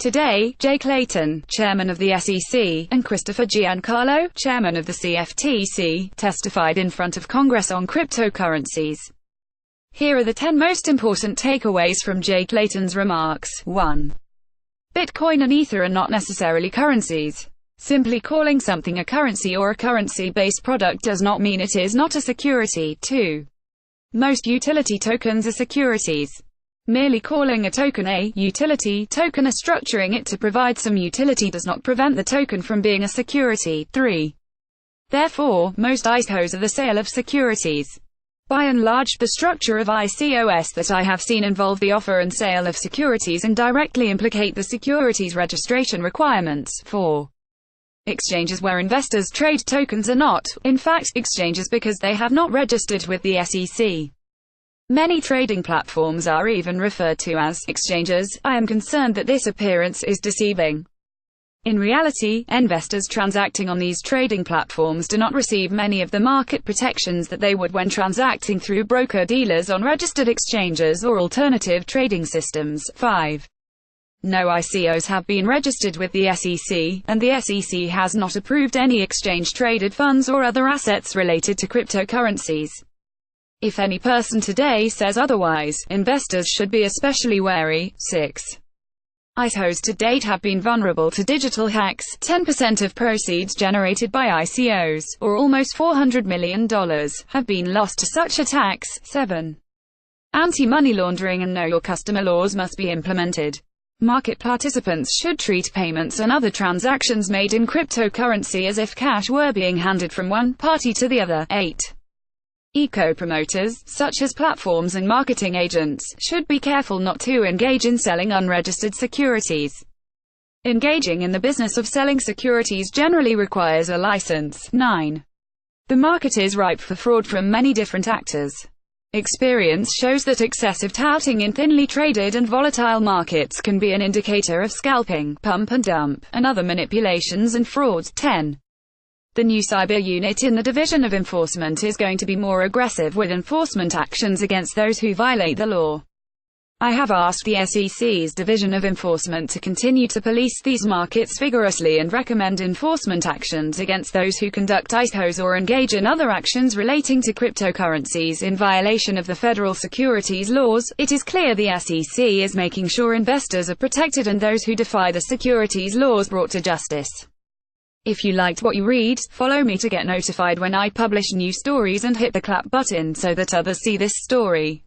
Today, Jay Clayton, chairman of the SEC, and Christopher Giancarlo, chairman of the CFTC, testified in front of Congress on cryptocurrencies. Here are the 10 most important takeaways from Jay Clayton's remarks. 1. Bitcoin and Ether are not necessarily currencies. Simply calling something a currency or a currency-based product does not mean it is not a security. 2. Most utility tokens are securities. Merely calling a token a utility token or structuring it to provide some utility does not prevent the token from being a security. 3. Therefore, most ICOs are the sale of securities. By and large, the structure of ICOs that I have seen involve the offer and sale of securities and directly implicate the securities registration requirements. 4. Exchanges where investors trade tokens are not, in fact, exchanges because they have not registered with the SEC. Many trading platforms are even referred to as exchanges. I am concerned that this appearance is deceiving. In reality, investors transacting on these trading platforms do not receive many of the market protections that they would when transacting through broker-dealers on registered exchanges or alternative trading systems. 5. No ICOs have been registered with the SEC, and the SEC has not approved any exchange-traded funds or other assets related to cryptocurrencies. If any person today says otherwise, investors should be especially wary. 6. ICOs to date have been vulnerable to digital hacks. 10% of proceeds generated by ICOs, or almost $400 million, have been lost to such attacks. 7. Anti-money laundering and know your customer laws must be implemented. Market participants should treat payments and other transactions made in cryptocurrency as if cash were being handed from one party to the other. 8. Eco-promoters, such as platforms and marketing agents, should be careful not to engage in selling unregistered securities. Engaging in the business of selling securities generally requires a license. 9. The market is ripe for fraud from many different actors. Experience shows that excessive touting in thinly traded and volatile markets can be an indicator of scalping, pump and dump, and other manipulations and frauds. 10. The new cyber unit in the Division of Enforcement is going to be more aggressive with enforcement actions against those who violate the law. I have asked the SEC's Division of Enforcement to continue to police these markets vigorously and recommend enforcement actions against those who conduct ICOs or engage in other actions relating to cryptocurrencies in violation of the federal securities laws. It is clear the SEC is making sure investors are protected and those who defy the securities laws brought to justice. If you liked what you read, follow me to get notified when I publish new stories and hit the clap button so that others see this story.